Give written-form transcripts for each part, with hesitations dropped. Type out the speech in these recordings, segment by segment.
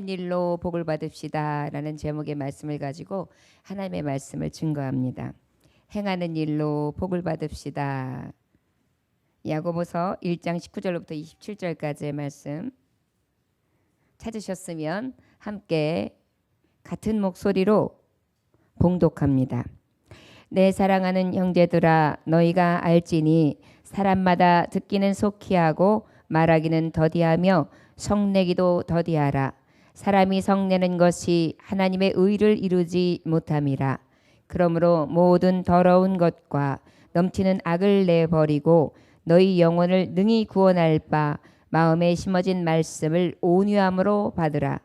일로 복을 받읍시다 라는 제목의 말씀을 가지고 하나님의 말씀을 증거합니다. 행하는 일로 복을 받읍시다. 야고보서 1장 19절부터 27절까지의 말씀 찾으셨으면 함께 같은 목소리로 봉독합니다. 내 사랑하는 형제들아, 너희가 알지니 사람마다 듣기는 속히 하고 말하기는 더디하며 성내기도 더디하라. 사람이 성내는 것이 하나님의 의를 이루지 못함이라. 그러므로 모든 더러운 것과 넘치는 악을 내버리고 너희 영혼을 능히 구원할 바 마음에 심어진 말씀을 온유함으로 받으라.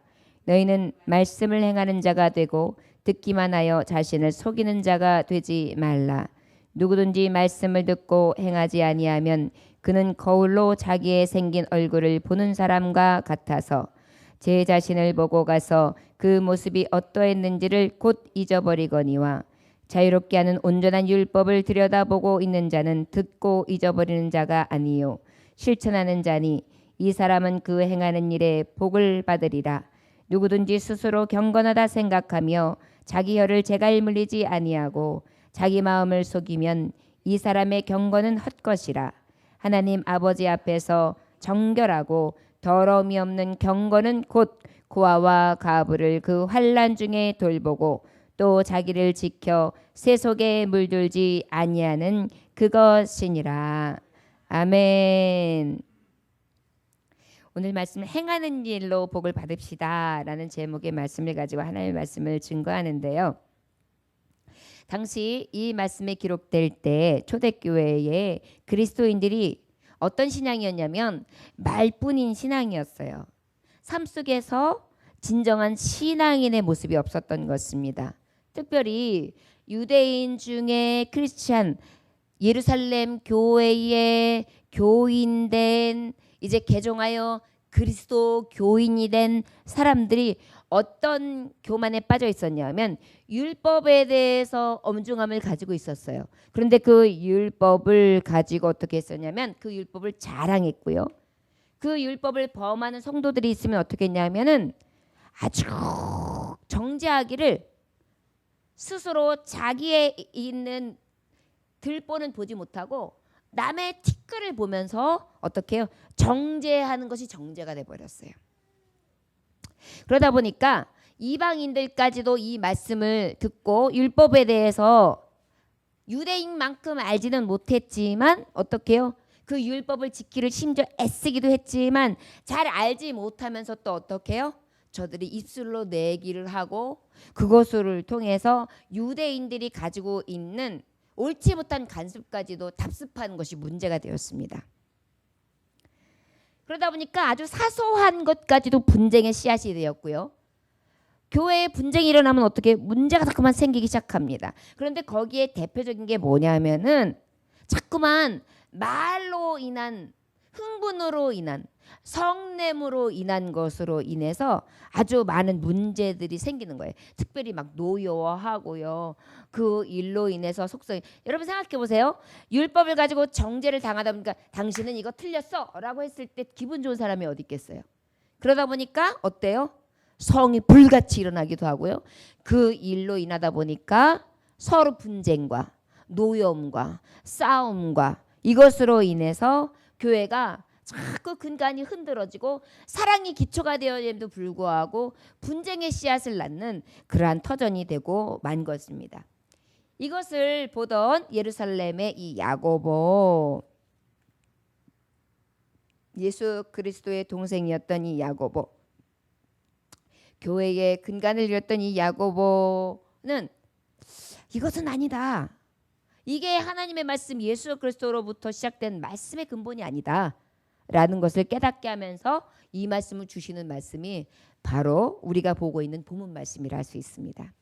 너희는 말씀을 행하는 자가 되고 듣기만 하여 자신을 속이는 자가 되지 말라. 누구든지 말씀을 듣고 행하지 아니하면 그는 거울로 자기의 생긴 얼굴을 보는 사람과 같아서 제 자신을 보고 가서 그 모습이 어떠했는지를 곧 잊어버리거니와 자유롭게 하는 온전한 율법을 들여다보고 있는 자는 듣고 잊어버리는 자가 아니요 실천하는 자니 이 사람은 그 행하는 일에 복을 받으리라. 누구든지 스스로 경건하다 생각하며 자기 혀를 제갈 물리지 아니하고 자기 마음을 속이면 이 사람의 경건은 헛것이라. 하나님 아버지 앞에서 정결하고 더러움이 없는 경건은 곧 고아와 가부를 그 환난 중에 돌보고 또 자기를 지켜 새 속에 물들지 아니하는 그것이니라. 아멘. 오늘 말씀 행하는 일로 복을 받읍시다 라는 제목의 말씀을 가지고 하나님의 말씀을 증거하는데요. 당시 이 말씀이 기록될 때 초대교회에 그리스도인들이 어떤 신앙이었냐면 말뿐인 신앙이었어요. 삶 속에서 진정한 신앙인의 모습이 없었던 것입니다. 특별히 유대인 중에 크리스찬 예루살렘 교회의 교인된 이제 개종하여 그리스도 교인이 된 사람들이 어떤 교만에 빠져 있었냐면 율법에 대해서 엄중함을 가지고 있었어요. 그런데 그 율법을 가지고 어떻게 했었냐면 그 율법을 자랑했고요. 그 율법을 범하는 성도들이 있으면 어떻게 했냐면은 아주 정죄하기를 스스로 자기의 있는 들보는 보지 못하고 남의 티끌을 보면서 어떻게 해요? 정죄하는 것이 정죄가 돼버렸어요. 그러다 보니까 이방인들까지도 이 말씀을 듣고 율법에 대해서 유대인만큼 알지는 못했지만 어떻게 해요? 그 율법을 지키를 심지어 애쓰기도 했지만 잘 알지 못하면서 또 어떻게 해요? 저들이 입술로 내기를 하고 그것을 통해서 유대인들이 가지고 있는 옳지 못한 관습까지도 답습하는 것이 문제가 되었습니다. 그러다 보니까 아주 사소한 것까지도 분쟁의 씨앗이 되었고요. 교회에 분쟁이 일어나면 어떻게 문제가 자꾸만 생기기 시작합니다. 그런데 거기에 대표적인 게 뭐냐면은 자꾸만 말로 인한 흥분으로 인한 성냄으로 인한 것으로 인해서 아주 많은 문제들이 생기는 거예요. 특별히 막 노여워하고요. 그 일로 인해서 속성이 여러분 생각해 보세요. 율법을 가지고 정죄를 당하다 보니까 당신은 이거 틀렸어 라고 했을 때 기분 좋은 사람이 어디 있겠어요. 그러다 보니까 어때요? 성이 불같이 일어나기도 하고요. 그 일로 인하다 보니까 서로 분쟁과 노여움과 싸움과 이것으로 인해서 교회가 자꾸 근간이 흔들어지고 사랑이 기초가 되어야에도 불구하고 분쟁의 씨앗을 낳는 그러한 터전이 되고 만 것입니다. 이것을 보던 예루살렘의 이 야고보, 예수 그리스도의 동생이었던 이 야고보, 교회의 근간을 이뤘던 이 야고보는 이것은 아니다. 이게 하나님의 말씀 예수 그리스도로부터 시작된 말씀의 근본이 아니다 라는 것을 깨닫게 하면서 이 말씀을 주시는 말씀이 바로 우리가 보고 있는 본문 말씀이라 할 수 있습니다.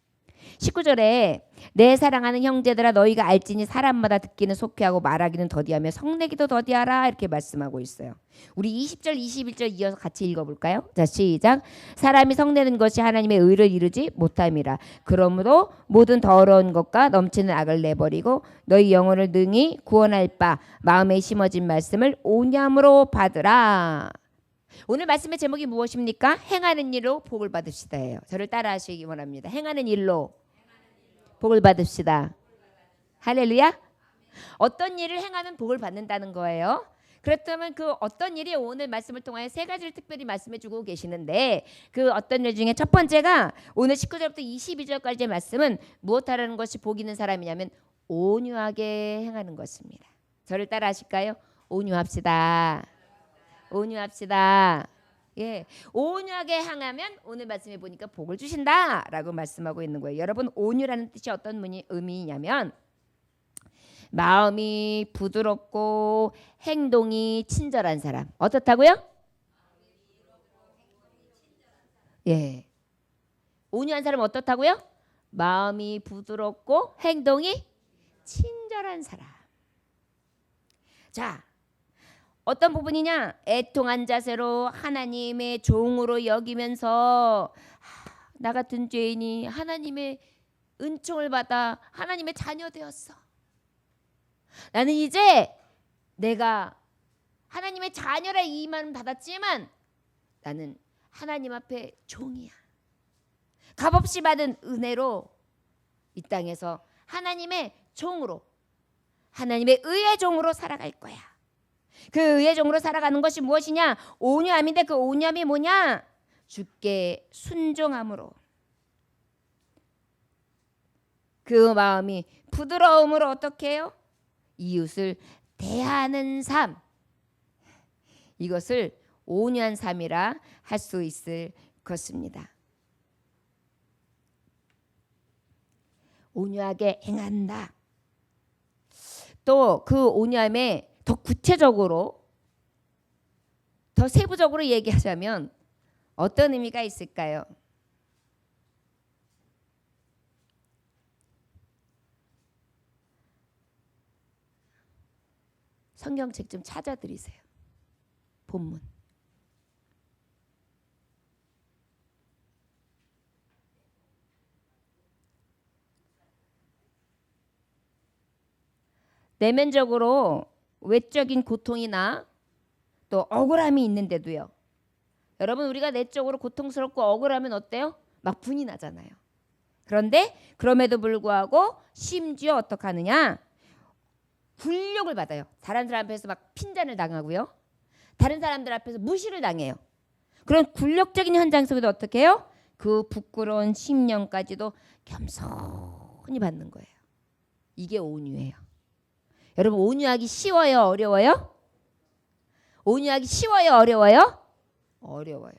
19절에 내 사랑하는 형제들아 너희가 알지니 사람마다 듣기는 속히 하고 말하기는 더디하며 성내기도 더디하라 이렇게 말씀하고 있어요. 우리 20절 21절 이어서 같이 읽어볼까요? 자 시작. 사람이 성내는 것이 하나님의 의를 이루지 못함이라. 그러므로 모든 더러운 것과 넘치는 악을 내버리고 너희 영혼을 능히 구원할 바 마음에 심어진 말씀을 온유함으로 받으라. 오늘 말씀의 제목이 무엇입니까? 행하는 일로 복을 받읍시다예요. 저를 따라하시기 원합니다. 행하는 일로 복을 받읍시다. 할렐루야. 어떤 일을 행하면 복을 받는다는 거예요. 그렇다면 그 어떤 일이 오늘 말씀을 통하여 세 가지를 특별히 말씀해 주고 계시는데 그 어떤 일 중에 첫 번째가 오늘 19절부터 22절까지의 말씀은 무엇하라는 것이 복 있는 사람이냐면 온유하게 행하는 것입니다. 저를 따라 하실까요? 온유합시다. 온유합시다. 예, 온유하게 행하면 오늘 말씀해 보니까 복을 주신다라고 말씀하고 있는 거예요. 여러분 온유라는 뜻이 어떤 의미냐면 마음이 부드럽고 행동이 친절한 사람. 어떻다고요? 예. 온유한 사람은 어떻다고요? 마음이 부드럽고 행동이 친절한 사람. 자, 어떤 부분이냐? 애통한 자세로 하나님의 종으로 여기면서 나 같은 죄인이 하나님의 은총을 받아 하나님의 자녀 되었어. 나는 이제 내가 하나님의 자녀라 이 말은 받았지만 나는 하나님 앞에 종이야. 값없이 받은 은혜로 이 땅에서 하나님의 종으로 하나님의 의의 종으로 살아갈 거야. 그 의의 종으로 살아가는 것이 무엇이냐? 온유함인데 그 온유함이 뭐냐? 주께 순종함으로 그 마음이 부드러움으로 어떻게 해요? 이웃을 대하는 삶. 이것을 온유한 삶이라 할 수 있을 것입니다. 온유하게 행한다. 또 그 온유함에 더 구체적으로 더 세부적으로 얘기하자면 어떤 의미가 있을까요? 성경책 좀 찾아드리세요. 본문. 내면적으로 외적인 고통이나 또 억울함이 있는데도요. 여러분 우리가 내적으로 고통스럽고 억울하면 어때요? 막 분이 나잖아요. 그런데 그럼에도 불구하고 심지어 어떻게 하느냐? 굴욕을 받아요. 다른 사람 앞에서 막 핀잔을 당하고요. 다른 사람들 앞에서 무시를 당해요. 그런 굴욕적인 현장 속에도 어떻게 해요? 그 부끄러운 심령까지도 겸손히 받는 거예요. 이게 온유예요. 여러분 온유하기 쉬워요? 어려워요? 온유하기 쉬워요? 어려워요? 어려워요.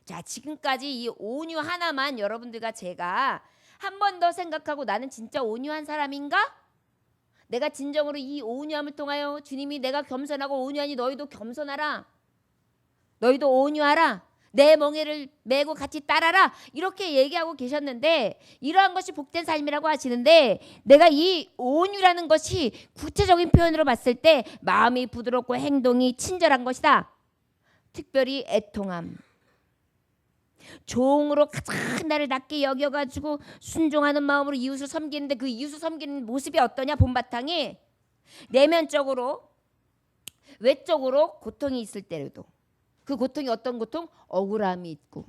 자, 지금까지 이 온유 하나만 여러분들과 제가 한 번 더 생각하고 나는 진짜 온유한 사람인가? 내가 진정으로 이 온유함을 통하여 주님이 내가 겸손하고 온유하니 너희도 겸손하라. 너희도 온유하라. 내 멍에를 메고 같이 따라라. 이렇게 얘기하고 계셨는데 이러한 것이 복된 삶이라고 하시는데 내가 이 온유라는 것이 구체적인 표현으로 봤을 때 마음이 부드럽고 행동이 친절한 것이다. 특별히 애통함. 종으로 가장 나를 낮게 여겨가지고 순종하는 마음으로 이웃을 섬기는데 그 이웃을 섬기는 모습이 어떠냐? 본바탕이 내면적으로 외적으로 고통이 있을 때에도 그 고통이 어떤 고통? 억울함이 있고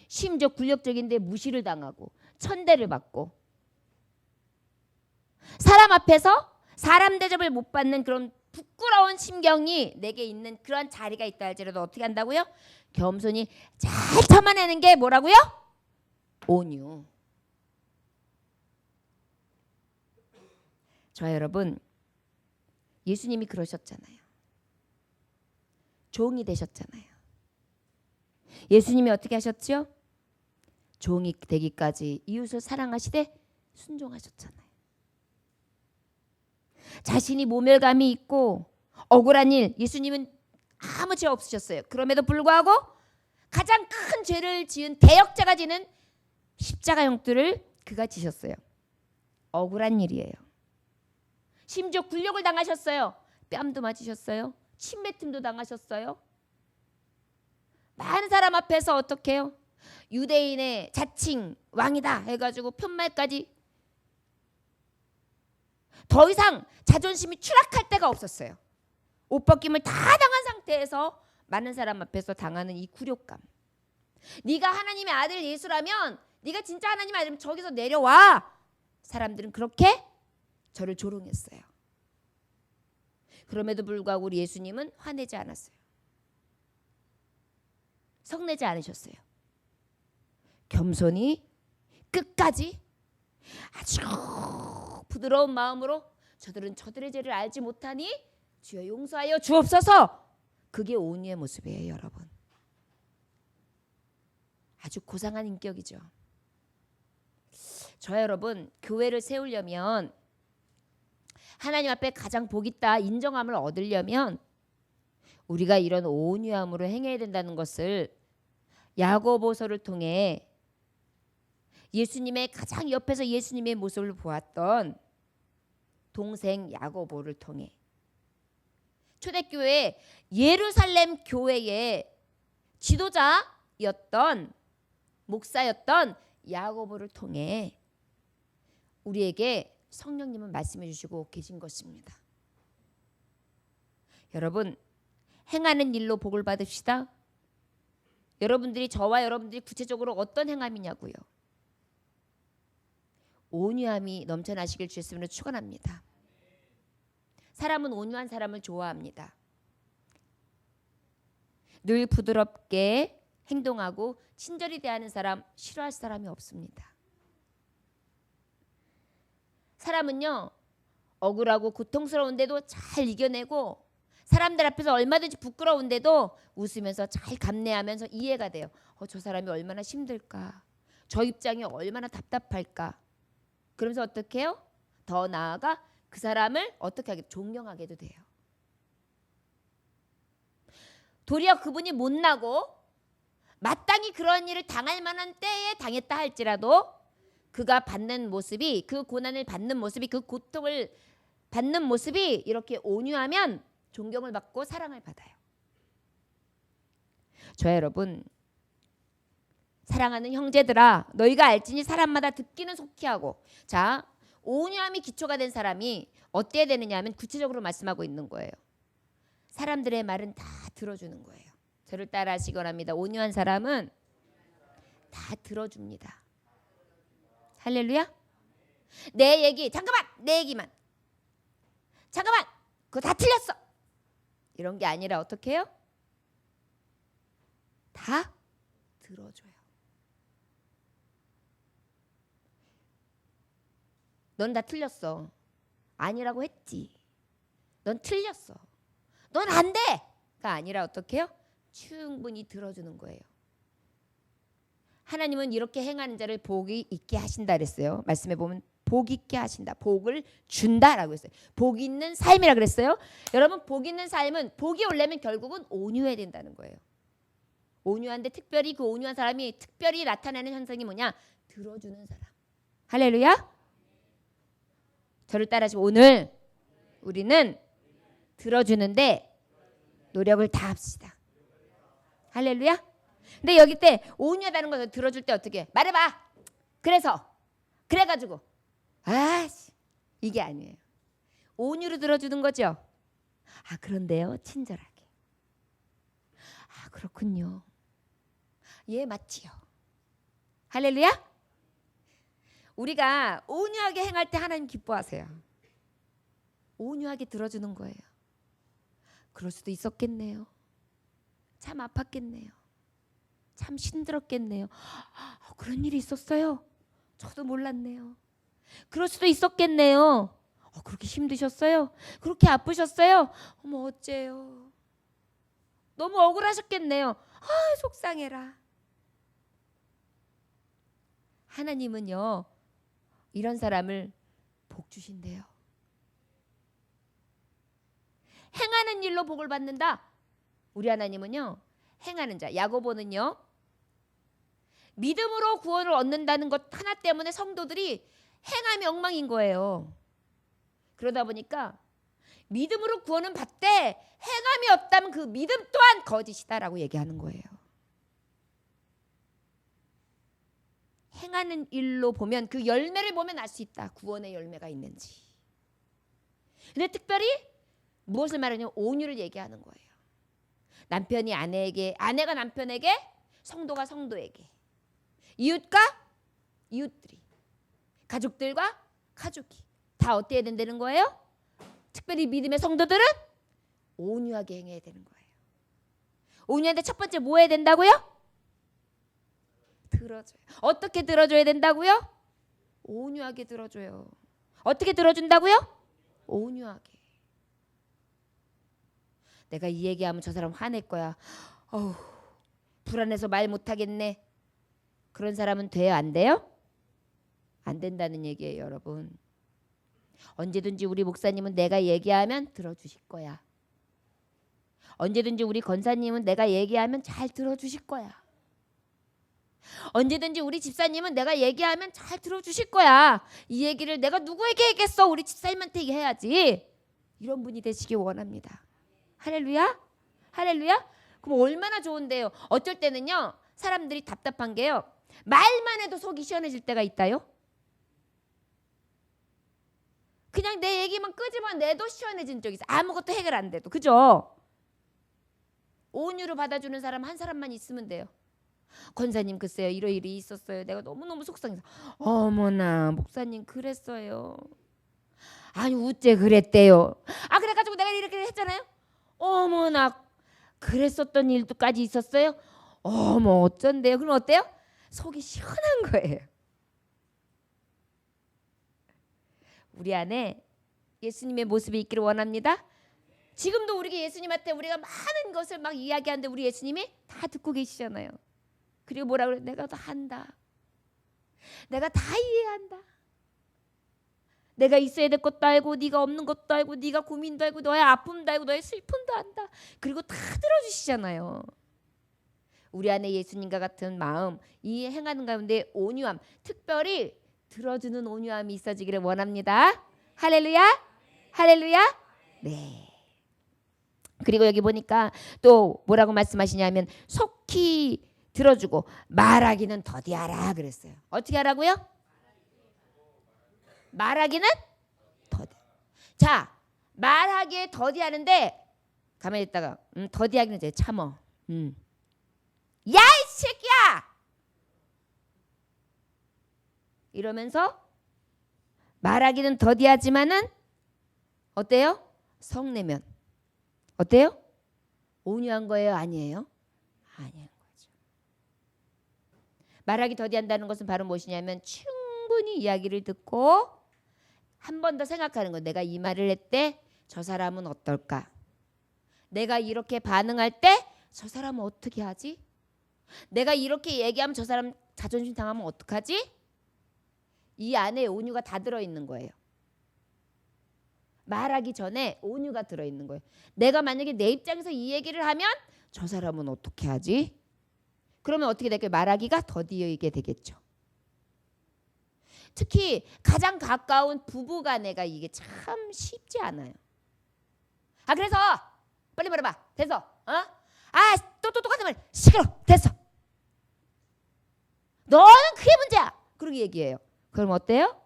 심지어 굴욕적인데 무시를 당하고 천대를 받고 사람 앞에서 사람 대접을 못 받는 그런 부끄러운 심경이 내게 있는 그런 자리가 있다 할지라도 어떻게 한다고요? 겸손히 잘 참아내는 게 뭐라고요? 온유. 저 여러분 예수님이 그러셨잖아요. 종이 되셨잖아요. 예수님이 어떻게 하셨죠? 종이 되기까지 이웃을 사랑하시되 순종하셨잖아요. 자신이 모멸감이 있고 억울한 일 예수님은 아무 죄 없으셨어요. 그럼에도 불구하고 가장 큰 죄를 지은 대역자가 지는 십자가 형투를 그가 지셨어요. 억울한 일이에요. 심지어 굴욕을 당하셨어요. 뺨도 맞으셨어요. 침뱉음도 당하셨어요. 많은 사람 앞에서 어떻게 해요? 유대인의 자칭 왕이다 해가지고 편말까지 더 이상 자존심이 추락할 데가 없었어요. 옷 벗김을 다 당한 상태에서 많은 사람 앞에서 당하는 이 굴욕감. 네가 하나님의 아들 예수라면, 네가 진짜 하나님의 아들이면 저기서 내려와. 사람들은 그렇게 저를 조롱했어요. 그럼에도 불구하고 우리 예수님은 화내지 않았어요. 성내지 않으셨어요. 겸손히 끝까지 아주 부드러운 마음으로 저들은 저들의 죄를 알지 못하니 주여 용서하여 주옵소서. 그게 온유의 모습이에요, 여러분. 아주 고상한 인격이죠. 저 여러분, 교회를 세우려면, 하나님 앞에 가장 복 있다 인정함을 얻으려면 우리가 이런 온유함으로 행해야 된다는 것을 야고보서를 통해 예수님의 가장 옆에서 예수님의 모습을 보았던 동생 야고보를 통해 초대교회 예루살렘 교회의 지도자였던 목사였던 야고보를 통해 우리에게 성령님은 말씀해 주시고 계신 것입니다. 여러분, 행하는 일로 복을 받읍시다. 여러분들이, 저와 여러분들이 구체적으로 어떤 행함이냐고요. 온유함이 넘쳐나시길 주의 이름으로 축원합니다. 사람은 온유한 사람을 좋아합니다. 늘 부드럽게 행동하고 친절히 대하는 사람, 싫어할 사람이 없습니다. 사람은요, 억울하고 고통스러운데도 잘 이겨내고, 사람들 앞에서 얼마든지 부끄러운데도 웃으면서 잘 감내하면서 이해가 돼요. 저 사람이 얼마나 힘들까, 저 입장이 얼마나 답답할까. 그러면서 어떻게 해요? 더 나아가 그 사람을 어떻게 하게, 존경하게도 돼요. 도리어 그분이 못나고 마땅히 그런 일을 당할 만한 때에 당했다 할지라도 그가 받는 모습이, 그 고난을 받는 모습이, 그 고통을 받는 모습이 이렇게 온유하면 존경을 받고 사랑을 받아요. 저 여러분, 사랑하는 형제들아, 너희가 알지니 사람마다 듣기는 속히 하고. 자, 온유함이 기초가 된 사람이 어때야 되느냐 하면 구체적으로 말씀하고 있는 거예요. 사람들의 말은 다 들어주는 거예요. 저를 따라 하시기 원합니다. 온유한 사람은 다 들어줍니다. 할렐루야. 내 얘기, 잠깐만, 내 얘기만, 잠깐만, 그거 다 틀렸어, 이런 게 아니라 어떻게 해요? 다 들어줘요. 넌 다 틀렸어, 아니라고 했지, 넌 틀렸어, 넌 안 돼가 아니라 어떻게 해요? 충분히 들어주는 거예요. 하나님은 이렇게 행하는 자를 복이 있게 하신다 그랬어요. 말씀에 보면 복 있게 하신다, 복을 준다라고 했어요. 복 있는 삶이라 그랬어요. 여러분, 복 있는 삶은, 복이 오려면 결국은 온유해야 된다는 거예요. 온유한데 특별히 그 온유한 사람이 특별히 나타나는 현상이 뭐냐? 들어주는 사람. 할렐루야. 저를 따라하시고, 오늘 우리는 들어주는데 노력을 다 합시다. 할렐루야. 근데 여기 때 온유하다는 것을 들어줄 때 어떻게 해? 말해봐. 그래서, 그래가지고, 이게 아니에요. 온유로 들어주는 거죠. 그런데요, 친절하게. 그렇군요. 예, 맞지요. 할렐루야. 우리가 온유하게 행할 때 하나님 기뻐하세요. 온유하게 들어주는 거예요. 그럴 수도 있었겠네요. 참 아팠겠네요. 참 힘들었겠네요. 그런 일이 있었어요? 저도 몰랐네요. 그럴 수도 있었겠네요. 그렇게 힘드셨어요? 그렇게 아프셨어요? 어머, 어째요? 너무 억울하셨겠네요. 속상해라. 하나님은요, 이런 사람을 복 주신대요. 행하는 일로 복을 받는다. 우리 하나님은요, 행하는 자, 야고보는요, 믿음으로 구원을 얻는다는 것 하나 때문에 성도들이 행함이 엉망인 거예요. 그러다 보니까 믿음으로 구원은 받되 행함이 없다면 그 믿음 또한 거짓이다라고 얘기하는 거예요. 행하는 일로 보면, 그 열매를 보면 알 수 있다, 구원의 열매가 있는지. 근데 특별히 무엇을 말하냐면 온유를 얘기하는 거예요. 남편이 아내에게, 아내가 남편에게, 성도가 성도에게, 이웃과 이웃들이, 가족들과 가족이 다 어떻게 해야 된다는 거예요? 특별히 믿음의 성도들은 온유하게 행해야 되는 거예요. 온유한데 첫 번째 뭐 해야 된다고요? 들어줘요. 어떻게 들어줘야 된다고요? 온유하게 들어줘요. 어떻게 들어준다고요? 온유하게. 내가 이 얘기하면 저 사람 화낼 거야. 어우, 불안해서 말 못하겠네. 그런 사람은 돼요? 안 돼요? 안 된다는 얘기예요, 여러분. 언제든지 우리 목사님은 내가 얘기하면 들어주실 거야. 언제든지 우리 권사님은 내가 얘기하면 잘 들어주실 거야. 언제든지 우리 집사님은 내가 얘기하면 잘 들어주실 거야. 이 얘기를 내가 누구에게 얘기했어? 우리 집사님한테 해야지. 이런 분이 되시기 원합니다. 할렐루야? 할렐루야? 그럼 얼마나 좋은데요. 어쩔 때는요, 사람들이 답답한 게요, 말만 해도 속이 시원해질 때가 있다요. 그냥 내 얘기만 끄집어내도 시원해진 적이 있어. 아무것도 해결 안 돼도. 그죠? 온유로 받아주는 사람 한 사람만 있으면 돼요. 권사님 글쎄요, 이러이러이 있었어요. 내가 너무너무 속상해서. 어머나 목사님 그랬어요. 아니 어째 그랬대요. 아 그래가지고 내가 이렇게 했잖아요. 어머나 그랬었던 일도까지 있었어요. 어머 어쩐데요. 그럼 어때요? 속이 시원한 거예요. 우리 안에 예수님의 모습이 있기를 원합니다. 지금도 우리 예수님한테 우리가 많은 것을 막 이야기하는데 우리 예수님이 다 듣고 계시잖아요. 그리고 뭐라 그래? 내가 다 한다. 내가 다 이해한다. 내가 있어야 될 것도 알고 네가 없는 것도 알고 네가 고민도 알고 너의 아픔도 알고 너의 슬픔도 안다. 그리고 다 들어주시잖아요. 우리 안에 예수님과 같은 마음, 이 행하는 가운데 온유함, 특별히 들어주는 온유함이 있어지기를 원합니다. 할렐루야? 할렐루야? 네. 그리고 여기 보니까 또 뭐라고 말씀하시냐면 속히 들어주고 말하기는 더디하라 그랬어요. 어떻게 하라고요? 말하기는 더디. 자, 말하기에 더디하는데 가만히 있다가 더디하기는 이제 참어. 야 이 새끼야! 이러면서 말하기는 더디하지만은 어때요? 성내면 어때요? 온유한 거예요? 아니에요? 아니에요. 말하기 더디한다는 것은 바로 무엇이냐면 충분히 이야기를 듣고 한 번 더 생각하는 거예요. 내가 이 말을 했대 저 사람은 어떨까? 내가 이렇게 반응할 때 저 사람은 어떻게 하지? 내가 이렇게 얘기하면 저 사람 자존심 상하면 어떡하지? 이 안에 온유가 다 들어있는 거예요. 말하기 전에 온유가 들어있는 거예요. 내가 만약에 내 입장에서 이 얘기를 하면 저 사람은 어떻게 하지? 그러면 어떻게 될까요? 말하기가 더디게 되겠죠. 특히 가장 가까운 부부간에가 이게 참 쉽지 않아요. 아 그래서 빨리 말해봐. 됐어. 어? 아 또 똑같은 말. 시끄러. 됐어. 너는 그게 문제야. 그렇게 얘기해요. 그럼 어때요?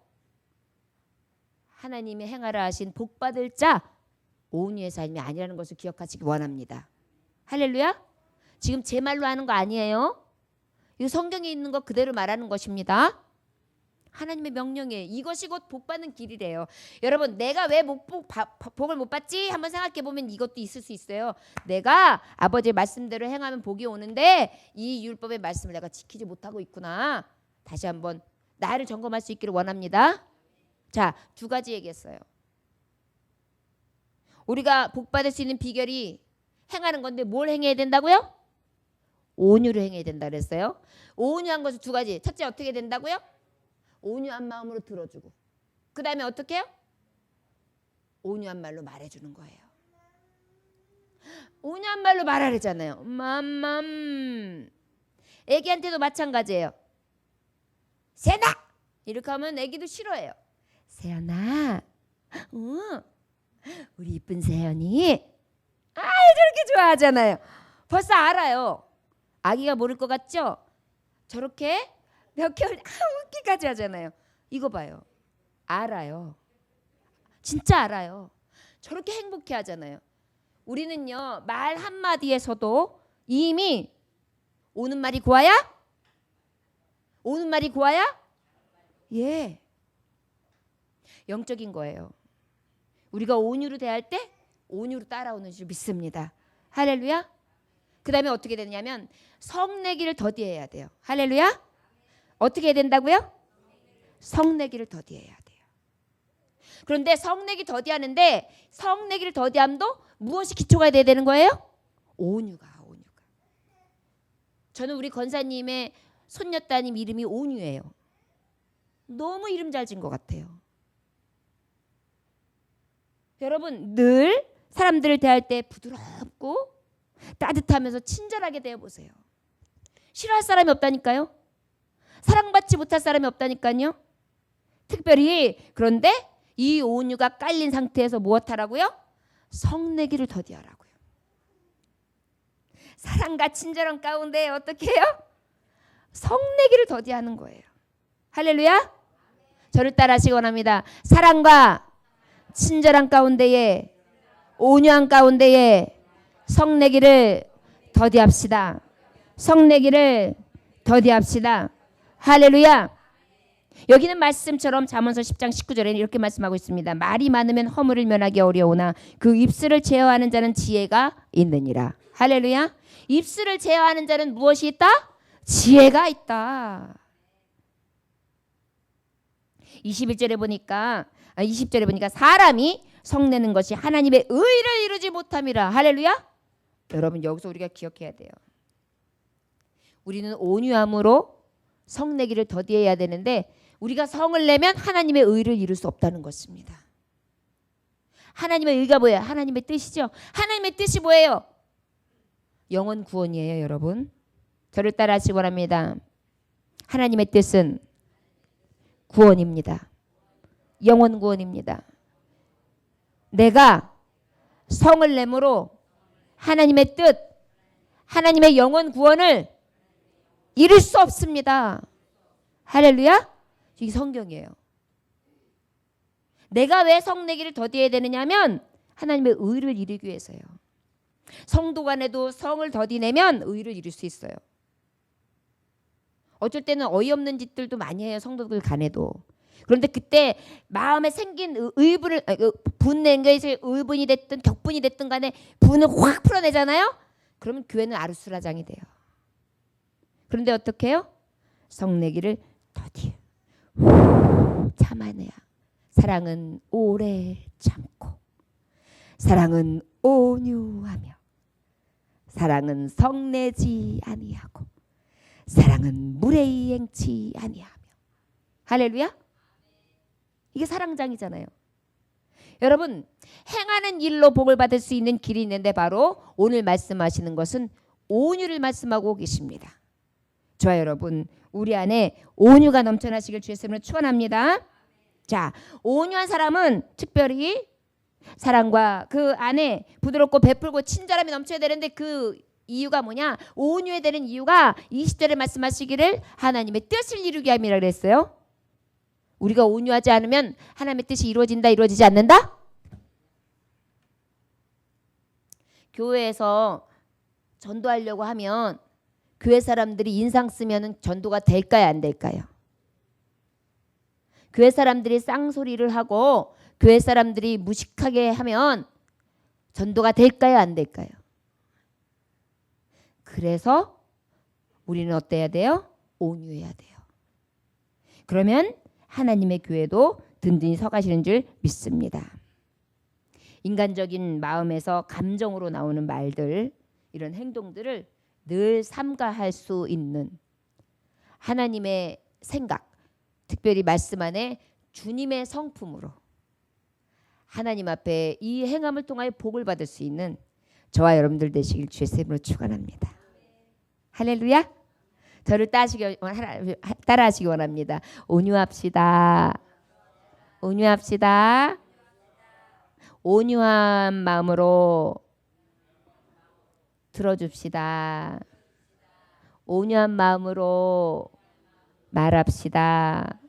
하나님의 행하라 하신 복받을 자 온유의 삶이 아니라는 것을 기억하시기 원합니다. 할렐루야. 지금 제 말로 하는 거 아니에요. 이거 성경에 있는 거 그대로 말하는 것입니다. 하나님의 명령이에요. 이것이 곧 복받는 길이래요. 여러분 내가 왜 복을 못 받지? 한번 생각해 보면 이것도 있을 수 있어요. 내가 아버지의 말씀대로 행하면 복이 오는데 이 율법의 말씀을 내가 지키지 못하고 있구나. 다시 한번 나를 점검할 수 있기를 원합니다. 자, 두 가지 얘기했어요. 우리가 복받을 수 있는 비결이 행하는 건데 뭘 행해야 된다고요? 온유를 행해야 된다 그랬어요. 온유한 것은 두 가지. 첫째 어떻게 된다고요? 온유한 마음으로 들어주고 그 다음에 어떻게 해요? 온유한 말로 말해주는 거예요. 온유한 말로 말하래잖아요. 애기한테도 마찬가지예요. 세연아! 이렇게 하면 애기도 싫어해요. 세연아 우리 이쁜 세연이 저렇게 좋아하잖아요. 벌써 알아요. 아기가 모를 것 같죠? 저렇게 몇 개월 웃기까지 하잖아요. 이거 봐요. 알아요. 진짜 알아요. 저렇게 행복해 하잖아요. 우리는요, 말 한마디에서도 이미 오는 말이 고와야? 오는 말이 고와야? 예. 영적인 거예요. 우리가 온유로 대할 때 온유로 따라오는 줄 믿습니다. 할렐루야. 그 다음에 어떻게 되냐면 성내기를 더디해야 돼요. 할렐루야. 어떻게 해야 된다고요? 성내기를 더디해야 돼요. 그런데 성내기 더디하는데 성내기를 더디함도 무엇이 기초가 돼야 되는 거예요? 온유가. 저는 우리 권사님의 손녀따님 이름이 온유예요. 너무 이름 잘 지은 것 같아요. 여러분 늘 사람들을 대할 때 부드럽고 따뜻하면서 친절하게 대해보세요. 싫어할 사람이 없다니까요. 사랑받지 못할 사람이 없다니까요. 특별히 그런데 이 온유가 깔린 상태에서 무엇하라고요? 성내기를 더디하라고요. 사랑과 친절한 가운데 어떻게 해요? 성내기를 더디하는 거예요. 할렐루야. 저를 따라하시기 원합니다. 사랑과 친절한 가운데에 온유한 가운데에 성내기를 더디합시다. 성내기를 더디합시다. 할렐루야. 여기는 말씀처럼 잠언서 10장 19절에는 이렇게 말씀하고 있습니다. 말이 많으면 허물을 면하기 어려우나 그 입술을 제어하는 자는 지혜가 있느니라. 할렐루야. 입술을 제어하는 자는 무엇이 있다? 지혜가 있다. 20절에 보니까 사람이 성내는 것이 하나님의 의를 이루지 못함이라. 할렐루야. 여러분 여기서 우리가 기억해야 돼요. 우리는 온유함으로 성내기를 더디해야 되는데 우리가 성을 내면 하나님의 의를 이룰 수 없다는 것입니다. 하나님의 의가 뭐예요? 하나님의 뜻이죠. 하나님의 뜻이 뭐예요? 영혼 구원이에요, 여러분. 저를 따라 하시기 바랍니다. 하나님의 뜻은 구원입니다. 영혼 구원입니다. 내가 성을 내므로 하나님의 뜻, 하나님의 영혼 구원을 이룰 수 없습니다. 할렐루야. 이게 성경이에요. 내가 왜 성내기를 더디해야 되느냐면 하나님의 의를 이루기 위해서요. 성도 간에도 성을 더디내면 의를 이룰 수 있어요. 어쩔 때는 어이없는 짓들도 많이 해요. 성도들 간에도. 그런데 그때 마음에 생긴 의분을 분낸 것이 의분이 됐든 격분이 됐든 간에 분을 확 풀어내잖아요. 그러면 교회는 아루스라장이 돼요. 그런데 어떻게 해요? 성내기를 더디 참아내야. 사랑은 오래 참고 사랑은 온유하며 사랑은 성내지 아니하고 사랑은 무례히 행치 아니하며. 할렐루야. 이게 사랑장이잖아요. 여러분 행하는 일로 복을 받을 수 있는 길이 있는데 바로 오늘 말씀하시는 것은 온유를 말씀하고 계십니다. 저와 여러분 우리 안에 온유가 넘쳐나시길 주의 이름으로 축원합니다. 자, 온유한 사람은 특별히 사랑과 그 안에 부드럽고 베풀고 친절함이 넘쳐야 되는데 그 이유가 뭐냐? 온유해야 되는 이유가 20절에 말씀하시기를 하나님의 뜻을 이루게 함이라 그랬어요. 우리가 온유하지 않으면 하나님의 뜻이 이루어진다, 이루어지지 않는다? 교회에서 전도하려고 하면 교회 사람들이 인상 쓰면 전도가 될까요, 안 될까요? 교회 사람들이 쌍소리를 하고 교회 사람들이 무식하게 하면 전도가 될까요, 안 될까요? 그래서 우리는 어때야 돼요? 온유해야 돼요. 그러면 하나님의 교회도 든든히 서가시는 줄 믿습니다. 인간적인 마음에서 감정으로 나오는 말들, 이런 행동들을 늘 삼가할 수 있는 하나님의 생각, 특별히 말씀 안에 주님의 성품으로 하나님 앞에 이 행함을 통하여 복을 받을 수 있는 저와 여러분들 되시길 주의 이름으로 축원합니다. 할렐루야. 저를 따라하시기 원합니다. 온유합시다. 온유합시다. 온유한 마음으로 들어줍시다. 온유한 마음으로 말합시다.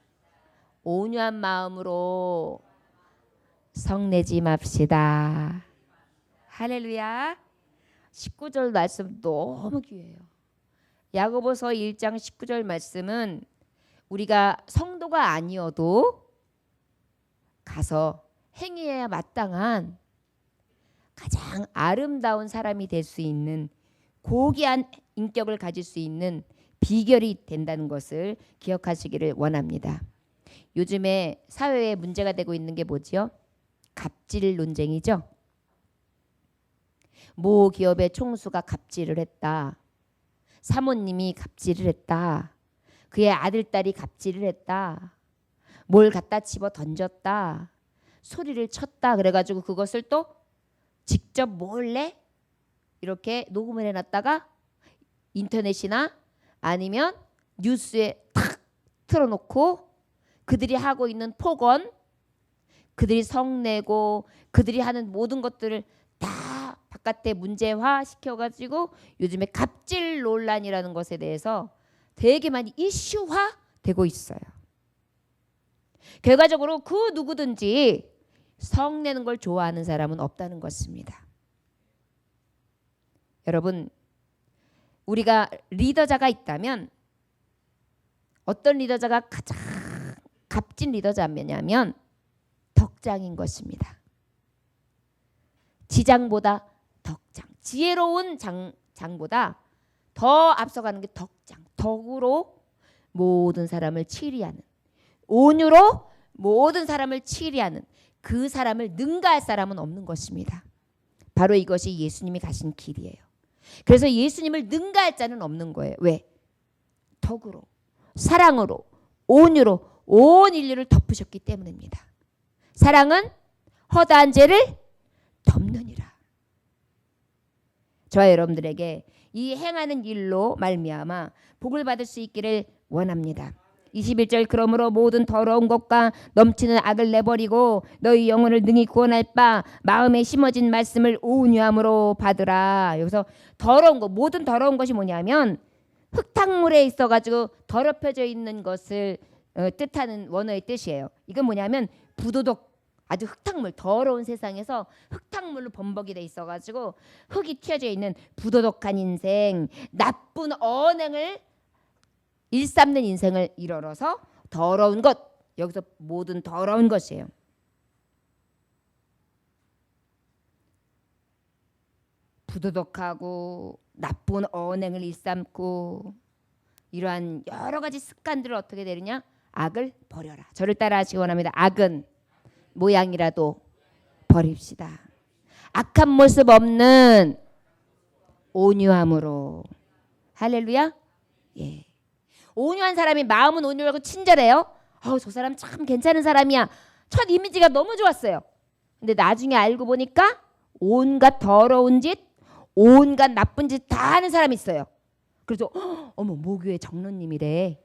온유한 마음으로 성내지 맙시다. 할렐루야. 19절 말씀 너무 귀해요. 야고보서 1장 19절 말씀은 우리가 성도가 아니어도 가서 행해야 마땅한 가장 아름다운 사람이 될 수 있는 고귀한 인격을 가질 수 있는 비결이 된다는 것을 기억하시기를 원합니다. 요즘에 사회에 문제가 되고 있는 게 뭐지요? 갑질 논쟁이죠. 모 기업의 총수가 갑질을 했다. 사모님이 갑질을 했다. 그의 아들, 딸이 갑질을 했다. 뭘 갖다 집어 던졌다. 소리를 쳤다. 그래가지고 그것을 또 직접 몰래 이렇게 녹음을 해놨다가 인터넷이나 아니면 뉴스에 탁 틀어놓고 그들이 하고 있는 폭언, 그들이 성내고 그들이 하는 모든 것들을 다 바깥에 문제화 시켜가지고 요즘에 갑질 논란이라는 것에 대해서 되게 많이 이슈화 되고 있어요. 결과적으로 그 누구든지 성내는 걸 좋아하는 사람은 없다는 것입니다. 여러분, 우리가 리더자가 있다면 어떤 리더자가 가장 값진 리더자냐면 덕장인 것입니다. 지장보다 덕장, 지혜로운 장보다 더 앞서가는 게 덕장, 덕으로 모든 사람을 치리하는, 온유로 모든 사람을 치리하는 그 사람을 능가할 사람은 없는 것입니다. 바로 이것이 예수님이 가신 길이에요. 그래서 예수님을 능가할 자는 없는 거예요. 왜? 덕으로, 사랑으로, 온유로 온 인류를 덮으셨기 때문입니다. 사랑은 허다한 죄를 덮느니라. 저와 여러분들에게 이 행하는 일로 말미암아 복을 받을 수 있기를 원합니다. 21절 그러므로 모든 더러운 것과 넘치는 악을 내버리고 너희 영혼을 능히 구원할 바 마음에 심어진 말씀을 온유함으로 받으라. 여기서 더러운 것, 모든 더러운 것이 뭐냐면 흙탕물에 있어가지고 더럽혀져 있는 것을 뜻하는 원어의 뜻이에요. 이건 뭐냐면 부도덕, 아주 흙탕물, 더러운 세상에서 흙탕물로 범벅이 돼 있어가지고 흙이 튀어져 있는 부도덕한 인생, 나쁜 언행을 일삼는 인생을 이뤄서 더러운 것, 여기서 모든 더러운 것이에요. 부도덕하고 나쁜 언행을 일삼고 이러한 여러 가지 습관들을 어떻게 되느냐? 악을 버려라. 저를 따라 하시기 원합니다. 악은 모양이라도 버립시다. 악한 모습 없는 온유함으로. 할렐루야. 예. 온유한 사람이 마음은 온유하고 친절해요. 저 사람 참 괜찮은 사람이야. 첫 이미지가 너무 좋았어요. 근데 나중에 알고 보니까 온갖 더러운 짓, 온갖 나쁜 짓 다 하는 사람이 있어요. 그래서 어머, 모교회 장로님이래.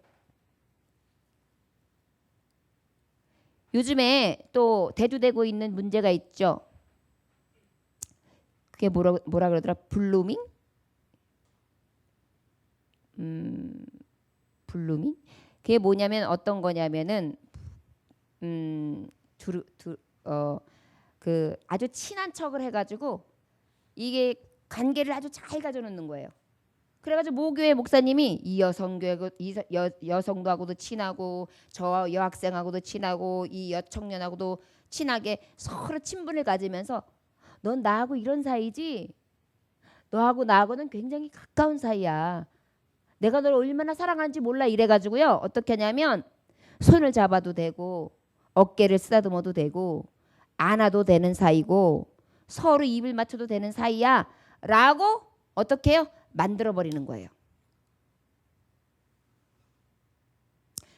요즘에 또 대두되고 있는 문제가 있죠. 그게 뭐라 그러더라? 블루밍? 블루밍? 그게 뭐냐면 어떤 거냐면은 그 아주 친한 척을 해가지고 이게 관계를 아주 잘 가져놓는 거예요. 그래가지고 모교회 목사님이 이 여성도하고도 친하고 저 여학생하고도 친하고 이 여청년하고도 친하게 서로 친분을 가지면서 넌 나하고 이런 사이지? 너하고 나하고는 굉장히 가까운 사이야. 내가 널 얼마나 사랑하는지 몰라 이래가지고요. 어떻게 하냐면 손을 잡아도 되고 어깨를 쓰다듬어도 되고 안아도 되는 사이고 서로 입을 맞춰도 되는 사이야 라고 어떻게 해요? 만들어버리는 거예요.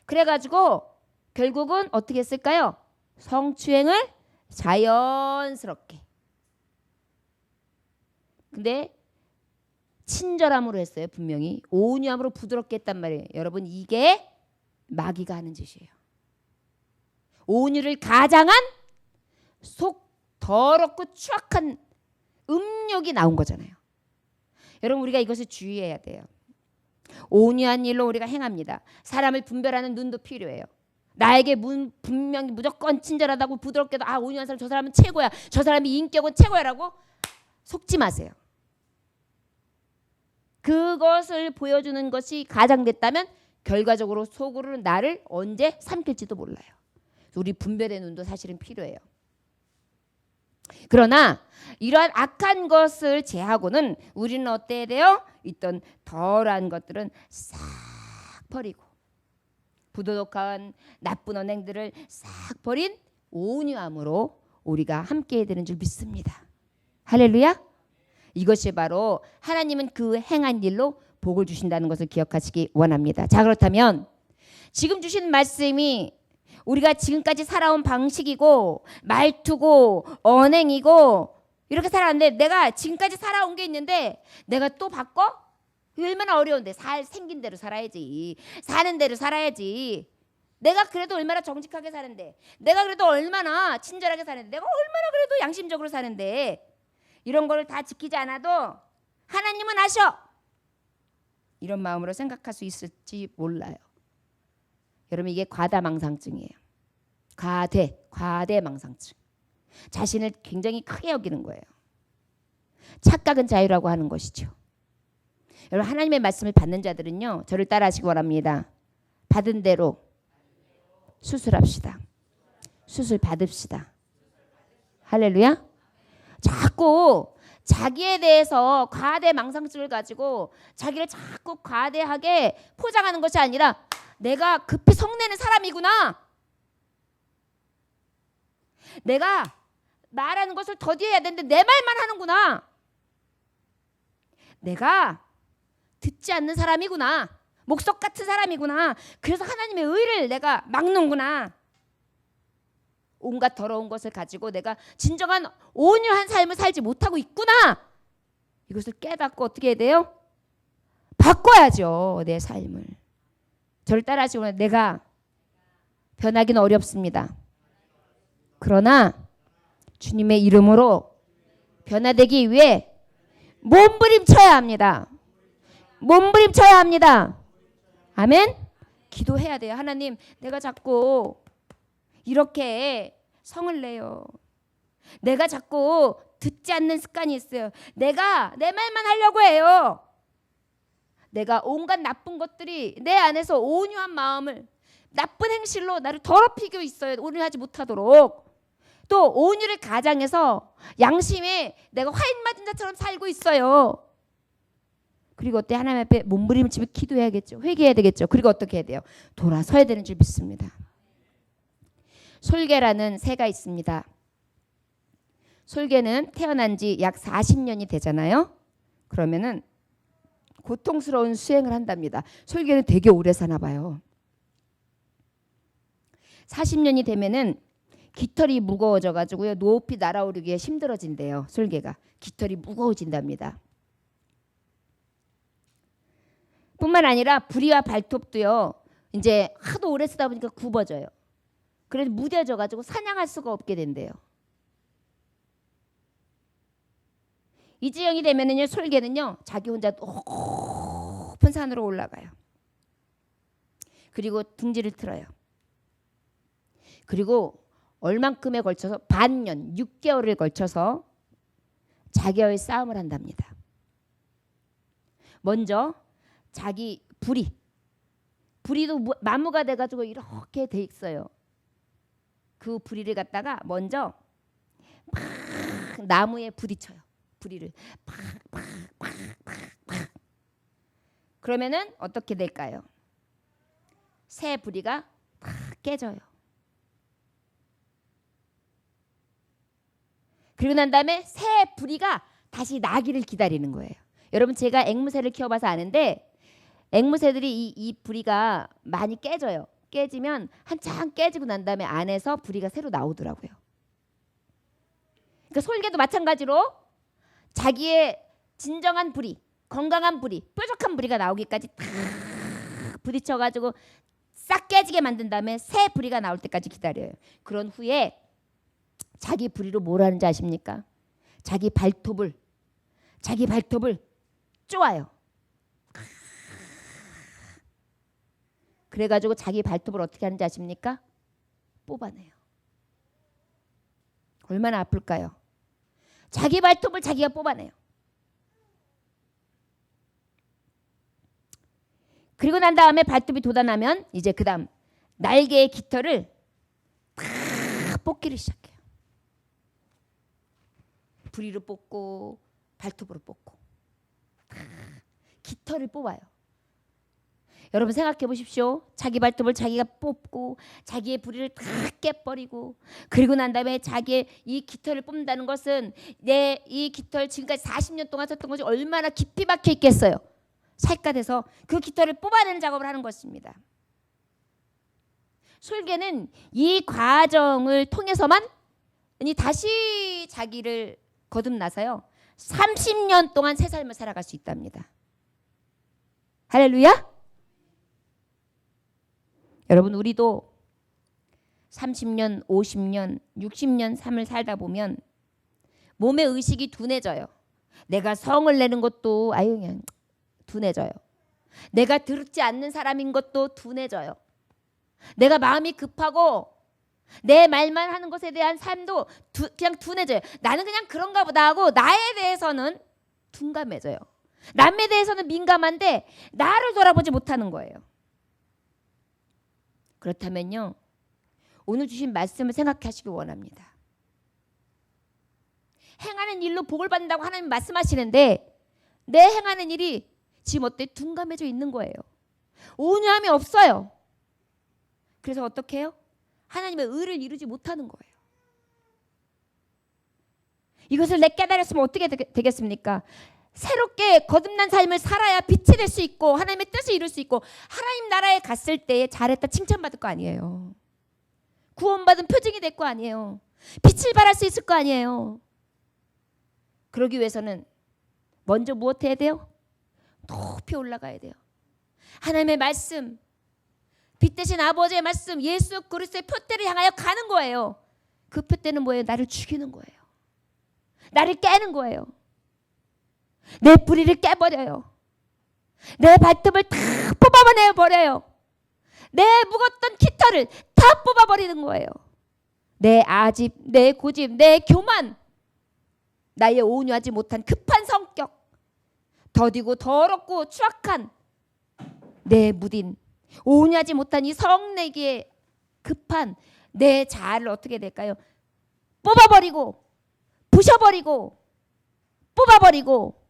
그래가지고 결국은 어떻게 했을까요? 성추행을 자연스럽게. 근데 친절함으로 했어요. 분명히 온유함으로 부드럽게 했단 말이에요. 여러분, 이게 마귀가 하는 짓이에요. 온유를 가장한 속 더럽고 추악한 음욕이 나온 거잖아요. 여러분, 우리가 이것을 주의해야 돼요. 온유한 일로 우리가 행합니다. 사람을 분별하는 눈도 필요해요. 나에게 분명히 무조건 친절하다고 부드럽게도 온유한 사람, 저 사람은 최고야, 저 사람이 인격은 최고야라고 속지 마세요. 그것을 보여주는 것이 가장됐다면 결과적으로 속으로는 나를 언제 삼킬지도 몰라요. 우리 분별의 눈도 사실은 필요해요. 그러나 이러한 악한 것을 제하고는 우리는 어때야 돼요? 있던 덜한 것들은 싹 버리고 부도덕한 나쁜 언행들을 싹 버린 온유함으로 우리가 함께 해야 되는 줄 믿습니다. 할렐루야. 이것이 바로 하나님은 그 행한 일로 복을 주신다는 것을 기억하시기 원합니다. 자, 그렇다면 지금 주신 말씀이 우리가 지금까지 살아온 방식이고 말투고 언행이고 이렇게 살았는데 내가 지금까지 살아온 게 있는데 내가 또 바꿔? 얼마나 어려운데. 생긴 대로 살아야지. 사는 대로 살아야지. 내가 그래도 얼마나 정직하게 사는데, 내가 그래도 얼마나 친절하게 사는데, 내가 얼마나 그래도 양심적으로 사는데, 이런 거를 다 지키지 않아도 하나님은 아셔. 이런 마음으로 생각할 수 있을지 몰라요. 여러분, 이게 과다망상증이에요. 과대망상증. 자신을 굉장히 크게 여기는 거예요. 착각은 자유라고 하는 것이죠. 여러분, 하나님의 말씀을 받는 자들은요, 저를 따라하시기 원합니다. 받은 대로 수술합시다. 수술 받읍시다. 할렐루야. 자꾸 자기에 대해서 과대망상증을 가지고 자기를 자꾸 과대하게 포장하는 것이 아니라 내가 급히 성내는 사람이구나. 내가 말하는 것을 더디해야 되는데 내 말만 하는구나. 내가 듣지 않는 사람이구나. 목석 같은 사람이구나. 그래서 하나님의 의를 내가 막는구나. 온갖 더러운 것을 가지고 내가 진정한 온유한 삶을 살지 못하고 있구나. 이것을 깨닫고 어떻게 해야 돼요? 바꿔야죠. 내 삶을. 저를 따라하시고 내가 변하기는 어렵습니다. 그러나 주님의 이름으로 변화되기 위해 몸부림쳐야 합니다. 몸부림쳐야 합니다. 아멘. 기도해야 돼요. 하나님, 내가 자꾸 이렇게 성을 내요. 내가 자꾸 듣지 않는 습관이 있어요. 내가 내 말만 하려고 해요. 내가 온갖 나쁜 것들이 내 안에서 온유한 마음을 나쁜 행실로 나를 더럽히고 있어요. 온유하지 못하도록. 또 온유를 가장해서 양심에 내가 화인 맞은 자처럼 살고 있어요. 그리고 어때? 하나님 앞에 몸부림치며 기도해야겠죠. 회개해야 되겠죠. 그리고 어떻게 해야 돼요? 돌아서야 되는 줄 믿습니다. 솔개라는 새가 있습니다. 솔개는 태어난 지 약 40년이 되잖아요. 그러면은 고통스러운 수행을 한답니다. 솔개는 되게 오래 사나 봐요. 40년이 되면은 깃털이 무거워져 가지고요. 높이 날아오르기에 힘들어진대요. 솔개가. 깃털이 무거워진답니다. 뿐만 아니라 부리와 발톱도요. 이제 하도 오래 쓰다 보니까 굽어져요. 그래서 무뎌져 가지고 사냥할 수가 없게 된대요. 이 지경이 되면은요, 솔개는요, 자기 혼자 높은 산으로 올라가요. 그리고 둥지를 틀어요. 그리고 얼만큼에 걸쳐서 반년, 6개월을 걸쳐서 자기와의 싸움을 한답니다. 먼저 자기 부리도 나무가 돼가지고 이렇게 돼 있어요. 그 부리를 갖다가 먼저 막 나무에 부딪혀요. 부리를 팍. 그러면은 어떻게 될까요? 새 부리가 팍 깨져요. 그리고 난 다음에 새 부리가 다시 나기를 기다리는 거예요. 여러분, 제가 앵무새를 키워봐서 아는데 앵무새들이 이 부리가 많이 깨져요. 깨지면 한참 깨지고 난 다음에 안에서 부리가 새로 나오더라고요. 그러니까 솔개도 마찬가지로 자기의 진정한 부리, 건강한 부리, 뾰족한 부리가 나오기까지 탁 부딪혀가지고 싹 깨지게 만든 다음에 새 부리가 나올 때까지 기다려요. 그런 후에 자기 부리로 뭘 하는지 아십니까? 자기 발톱을 쪼아요. 그래가지고 자기 발톱을 어떻게 하는지 아십니까? 뽑아내요. 얼마나 아플까요? 자기 발톱을 자기가 뽑아내요. 그리고 난 다음에 발톱이 돋아나면 이제 그 다음 날개의 깃털을 다 뽑기를 시작해요. 부리로 뽑고 발톱으로 뽑고 다 깃털을 뽑아요. 여러분 생각해 보십시오. 자기 발톱을 자기가 뽑고 자기의 부리를 다 깨버리고 그리고 난 다음에 자기의 이 깃털을 뽑는다는 것은 내 이 깃털 지금까지 40년 동안 썼던 것이 얼마나 깊이 박혀 있겠어요. 살갗에서 그 깃털을 뽑아내는 작업을 하는 것입니다. 솔개는 이 과정을 통해서만 다시 자기를 거듭나서요 30년 동안 새 삶을 살아갈 수 있답니다. 할렐루야. 여러분 우리도 30년, 50년, 60년 삶을 살다 보면 몸의 의식이 둔해져요. 내가 성을 내는 것도 그냥 둔해져요. 내가 들지 않는 사람인 것도 둔해져요. 내가 마음이 급하고 내 말만 하는 것에 대한 삶도 그냥 둔해져요. 나는 그냥 그런가 보다 하고 나에 대해서는 둔감해져요. 남에 대해서는 민감한데 나를 돌아보지 못하는 거예요. 그렇다면요. 오늘 주신 말씀을 생각하시기 원합니다. 행하는 일로 복을 받는다고 하나님 말씀하시는데 내 행하는 일이 지금 어때? 둔감해져 있는 거예요. 온유함이 없어요. 그래서 어떻게 해요? 하나님의 의를 이루지 못하는 거예요. 이것을 내 깨달았으면 어떻게 되겠습니까? 새롭게 거듭난 삶을 살아야 빛이 될 수 있고 하나님의 뜻을 이룰 수 있고 하나님 나라에 갔을 때 잘했다 칭찬받을 거 아니에요. 구원받은 표징이 될 거 아니에요. 빛을 발할 수 있을 거 아니에요. 그러기 위해서는 먼저 무엇 해야 돼요? 높이 올라가야 돼요. 하나님의 말씀, 빛 대신 아버지의 말씀, 예수 그리스도의 표대를 향하여 가는 거예요. 그 표대는 뭐예요? 나를 죽이는 거예요. 나를 깨는 거예요. 내 뿌리를 깨버려요. 내 발톱을 다 뽑아내버려요. 내 묵었던 깃털을 다 뽑아버리는 거예요. 내 아집, 내 고집, 내 교만, 나의 온유하지 못한 급한 성격, 더디고 더럽고 추악한 내 무딘, 온유하지 못한 이 성내기에 급한 내 자아를 어떻게 될까요? 뽑아버리고 부셔버리고 뽑아버리고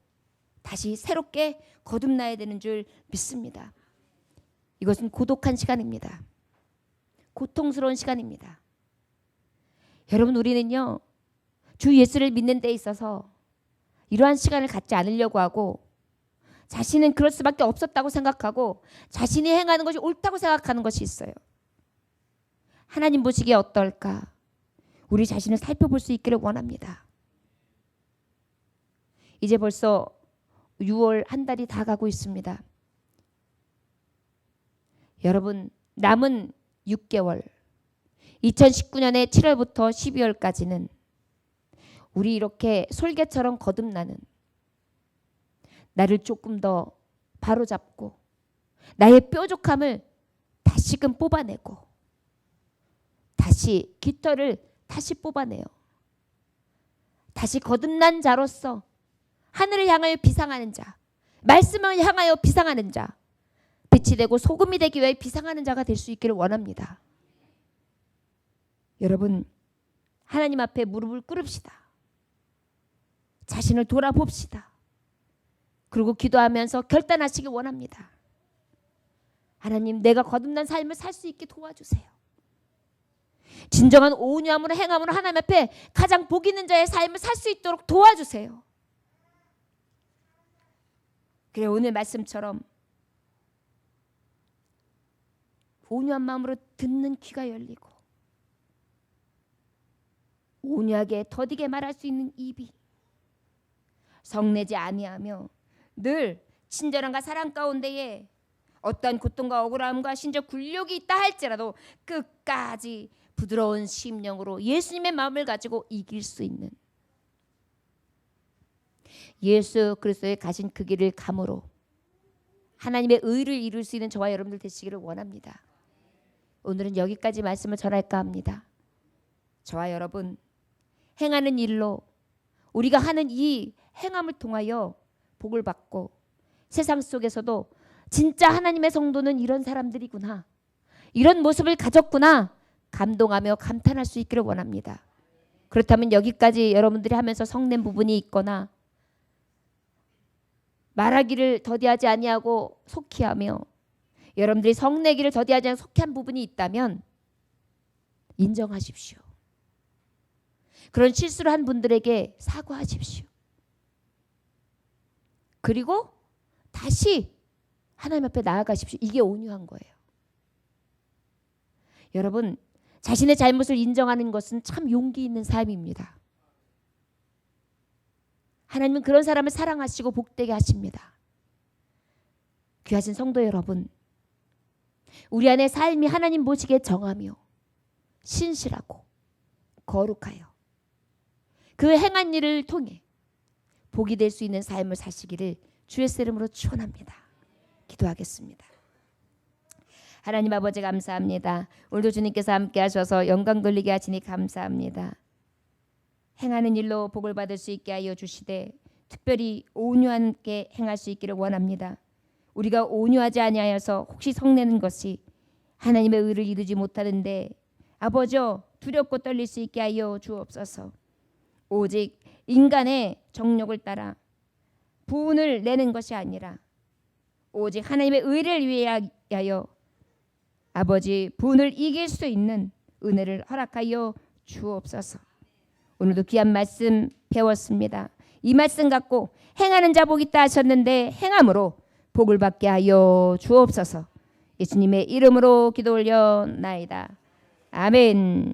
다시 새롭게 거듭나야 되는 줄 믿습니다. 이것은 고독한 시간입니다. 고통스러운 시간입니다. 여러분 우리는요 주 예수를 믿는 데 있어서 이러한 시간을 갖지 않으려고 하고 자신은 그럴 수밖에 없었다고 생각하고 자신이 행하는 것이 옳다고 생각하는 것이 있어요. 하나님 보시기에 어떨까? 우리 자신을 살펴볼 수 있기를 원합니다. 이제 벌써 6월 한 달이 다 가고 있습니다. 여러분 남은 6개월 2019년의 7월부터 12월까지는 우리 이렇게 솔개처럼 거듭나는 나를 조금 더 바로잡고 나의 뾰족함을 다시금 뽑아내고 다시 깃털을 다시 뽑아내요. 다시 거듭난 자로서 하늘을 향하여 비상하는 자, 말씀을 향하여 비상하는 자, 빛이 되고 소금이 되기 위해 비상하는 자가 될 수 있기를 원합니다. 여러분 하나님 앞에 무릎을 꿇읍시다. 자신을 돌아봅시다. 그리고 기도하면서 결단하시길 원합니다. 하나님 내가 거듭난 삶을 살 수 있게 도와주세요. 진정한 온유함으로 행함으로 하나님 앞에 가장 복 있는 자의 삶을 살 수 있도록 도와주세요. 그래 오늘 말씀처럼 온유한 마음으로 듣는 귀가 열리고 온유하게 더디게 말할 수 있는 입이 성내지 아니하며 늘 친절함과 사랑 가운데에 어떠한 고통과 억울함과 심지어 굴욕이 있다 할지라도 끝까지 부드러운 심령으로 예수님의 마음을 가지고 이길 수 있는 예수 그리스도의 가신 그 길을 감으로 하나님의 의를 이룰 수 있는 저와 여러분들 되시기를 원합니다. 오늘은 여기까지 말씀을 전할까 합니다. 저와 여러분 행하는 일로 우리가 하는 이 행함을 통하여 복을 받고 세상 속에서도 진짜 하나님의 성도는 이런 사람들이구나, 이런 모습을 가졌구나 감동하며 감탄할 수 있기를 원합니다. 그렇다면 여기까지 여러분들이 하면서 성낸 부분이 있거나 말하기를 더디하지 아니하고 속히하며 여러분들이 성내기를 더디하지 않고 속히한 부분이 있다면 인정하십시오. 그런 실수를 한 분들에게 사과하십시오. 그리고 다시 하나님 앞에 나아가십시오. 이게 온유한 거예요. 여러분, 자신의 잘못을 인정하는 것은 참 용기 있는 삶입니다. 하나님은 그런 사람을 사랑하시고 복되게 하십니다. 귀하신 성도 여러분, 우리 안에 삶이 하나님 보시기에 정하며 신실하고 거룩하여 그 행한 일을 통해 복이 될 수 있는 삶을 사시기를 주의 이름으로 축원합니다. 기도하겠습니다. 하나님 아버지 감사합니다. 오늘도 주님께서 함께 하셔서 영광 돌리게 하시니 감사합니다. 행하는 일로 복을 받을 수 있게 하여 주시되 특별히 온유하게 행할 수 있기를 원합니다. 우리가 온유하지 아니하여서 혹시 성내는 것이 하나님의 의를 이루지 못하는데 아버지여 두렵고 떨릴 수 있게 하여 주옵소서. 오직 인간의 정욕을 따라 부은을 내는 것이 아니라 오직 하나님의 의를 위하여 아버지 부은을 이길 수 있는 은혜를 허락하여 주옵소서. 오늘도 귀한 말씀 배웠습니다. 이 말씀 갖고 행하는 자 복 있다 하셨는데 행함으로 복을 받게 하여 주옵소서. 예수님의 이름으로 기도 올려나이다. 아멘.